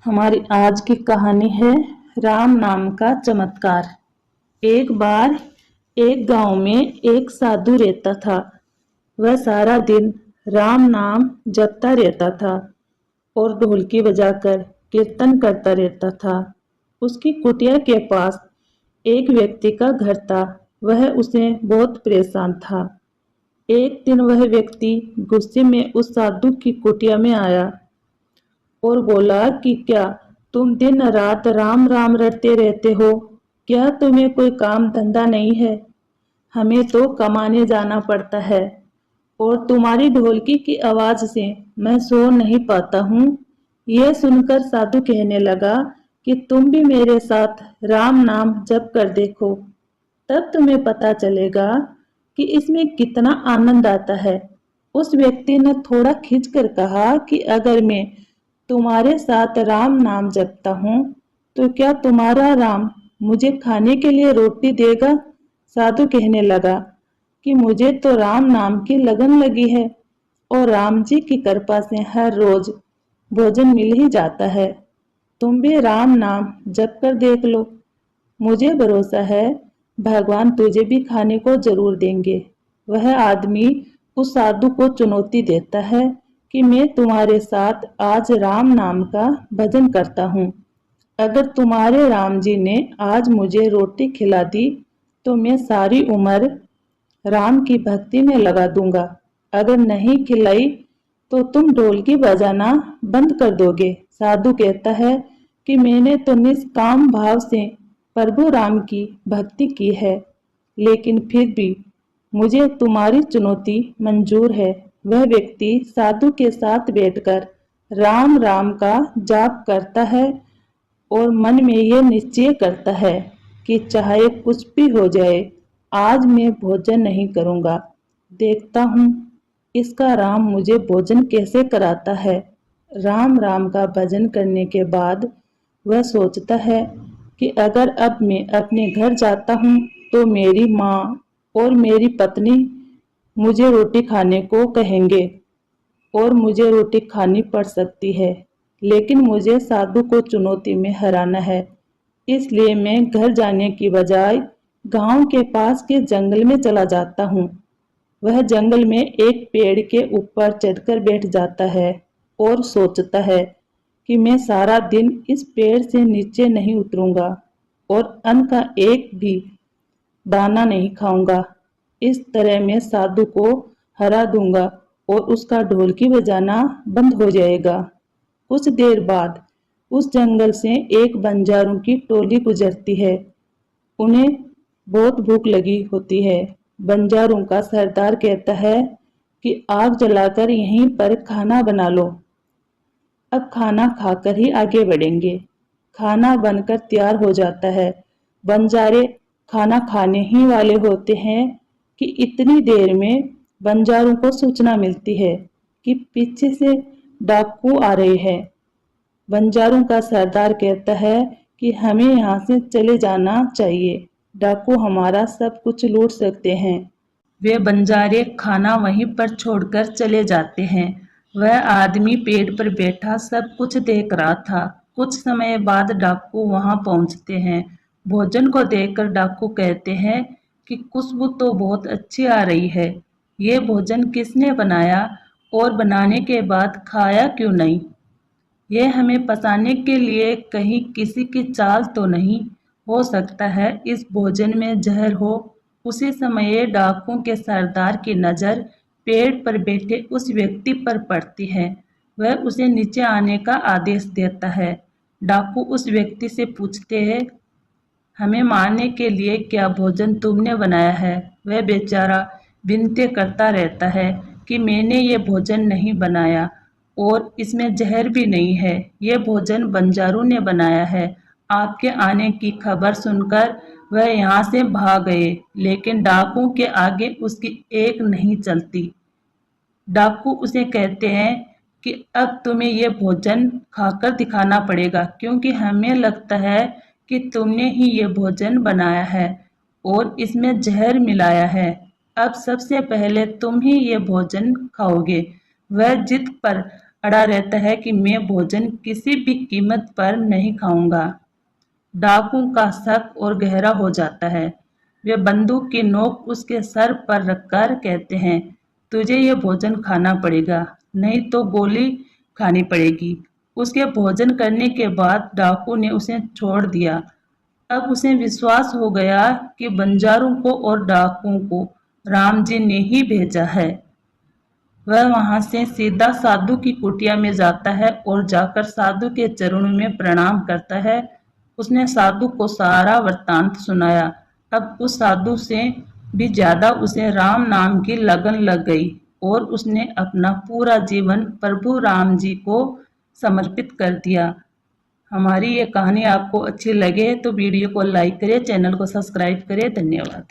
हमारी आज की कहानी है राम नाम का चमत्कार। एक बार एक गांव में एक साधु रहता था। वह सारा दिन राम नाम जपता रहता था और ढोलकी बजाकर कीर्तन करता रहता था। उसकी कुटिया के पास एक व्यक्ति का घर था। वह उसे बहुत परेशान था। एक दिन वह व्यक्ति गुस्से में उस साधु की कुटिया में आया और बोला कि क्या तुम दिन रात राम राम रटते रहते हो? क्या तुम्हें कोई काम धंधा नहीं है? हमें तो कमाने जाना पड़ता है और तुम्हारी ढोलकी की आवाज से मैं सो नहीं पाता हूँ। यह सुनकर साधु कहने लगा कि तुम भी मेरे साथ राम नाम जप कर देखो, तब तुम्हें पता चलेगा कि इसमें कितना आनंद आता है। उस व्यक्ति ने थोड़ा खिंचकर कहा कि अगर मैं तुम्हारे साथ राम नाम जपता हूँ तो क्या तुम्हारा राम मुझे खाने के लिए रोटी देगा? साधु कहने लगा कि मुझे तो राम नाम की लगन लगी है और राम जी की कृपा से हर रोज भोजन मिल ही जाता है। तुम भी राम नाम जप कर देख लो। मुझे भरोसा है भगवान तुझे भी खाने को जरूर देंगे। वह आदमी उस साधु को चुनौती देता है कि मैं तुम्हारे साथ आज राम नाम का भजन करता हूँ। अगर तुम्हारे राम जी ने आज मुझे रोटी खिला दी तो मैं सारी उम्र राम की भक्ति में लगा दूंगा। अगर नहीं खिलाई तो तुम ढोलकी बजाना बंद कर दोगे। साधु कहता है कि मैंने तो निष्काम भाव से प्रभु राम की भक्ति की है, लेकिन फिर भी मुझे तुम्हारी चुनौती मंजूर है। वह व्यक्ति साधु के साथ बैठकर राम राम का जाप करता है और मन में ये निश्चय करता है कि चाहे कुछ भी हो जाए, आज मैं भोजन नहीं करूंगा। देखता हूँ इसका राम मुझे भोजन कैसे कराता है। राम राम का भजन करने के बाद वह सोचता है कि अगर अब मैं अपने घर जाता हूँ तो मेरी माँ और मेरी पत्नी मुझे रोटी खाने को कहेंगे और मुझे रोटी खानी पड़ सकती है। लेकिन मुझे साधु को चुनौती में हराना है, इसलिए मैं घर जाने की बजाय गांव के पास के जंगल में चला जाता हूँ। वह जंगल में एक पेड़ के ऊपर चढ़कर बैठ जाता है और सोचता है कि मैं सारा दिन इस पेड़ से नीचे नहीं उतरूंगा और अन्न का एक भी दाना नहीं खाऊंगा। इस तरह मैं साधु को हरा दूंगा और उसका ढोलकी बजाना बंद हो जाएगा। कुछ देर बाद उस जंगल से एक बंजारों की टोली गुजरती है। उन्हें बहुत भूख लगी होती है। बंजारों का सरदार कहता है कि आग जलाकर यहीं पर खाना बना लो। अब खाना खाकर ही आगे बढ़ेंगे। खाना बनकर तैयार हो जाता है। बंजारे खाना खाने ही वाले होते हैं कि इतनी देर में बंजारों को सूचना मिलती है कि पीछे से डाकू आ रहे हैं। बंजारों का सरदार कहता है कि हमें यहाँ से चले जाना चाहिए, डाकू हमारा सब कुछ लूट सकते हैं। वे बंजारे खाना वहीं पर छोड़कर चले जाते हैं। वह आदमी पेड़ पर बैठा सब कुछ देख रहा था। कुछ समय बाद डाकू वहां पहुंचते हैं। भोजन को देखकर डाकू कहते हैं कि खुशबू तो बहुत अच्छी आ रही है। ये भोजन किसने बनाया और बनाने के बाद खाया क्यों नहीं? यह हमें फंसाने के लिए कहीं किसी की चाल तो नहीं हो सकता है इस भोजन में जहर हो। उसी समय डाकुओं के सरदार की नज़र पेड़ पर बैठे उस व्यक्ति पर पड़ती है। वह उसे नीचे आने का आदेश देता है। डाकू उस व्यक्ति से पूछते हैं, हमें मारने के लिए क्या भोजन तुमने बनाया है? वह बेचारा विनती करता रहता है कि मैंने ये भोजन नहीं बनाया और इसमें जहर भी नहीं है। ये भोजन बंजारों ने बनाया है। आपके आने की खबर सुनकर वह यहाँ से भाग गए, लेकिन डाकुओं के आगे उसकी एक नहीं चलती। डाकू उसे कहते हैं कि अब तुम्हें ये भोजन खाकर दिखाना पड़ेगा, क्योंकि हमें लगता है कि तुमने ही ये भोजन बनाया है और इसमें जहर मिलाया है। अब सबसे पहले तुम ही ये भोजन खाओगे। वह जिद पर अड़ा रहता है कि मैं भोजन किसी भी कीमत पर नहीं खाऊंगा। डाकू का शक और गहरा हो जाता है। वे बंदूक की नोक उसके सर पर रखकर कहते हैं, तुझे ये भोजन खाना पड़ेगा, नहीं तो गोली खानी पड़ेगी। उसके भोजन करने के बाद डाकू ने उसे छोड़ दिया। अब उसे विश्वास हो गया कि बंजारों को और डाकुओं को राम जी ने ही भेजा है। वह वहां से सीधा साधु की कुटिया में जाता है और जाकर साधु के चरणों में प्रणाम करता है। उसने साधु को सारा वृत्तांत सुनाया। अब उस साधु से भी ज्यादा उसे राम नाम की लगन लग गई और उसने अपना पूरा जीवन प्रभु राम जी को समर्पित कर दिया। हमारी ये कहानी आपको अच्छी लगे तो वीडियो को लाइक करें, चैनल को सब्सक्राइब करें। धन्यवाद।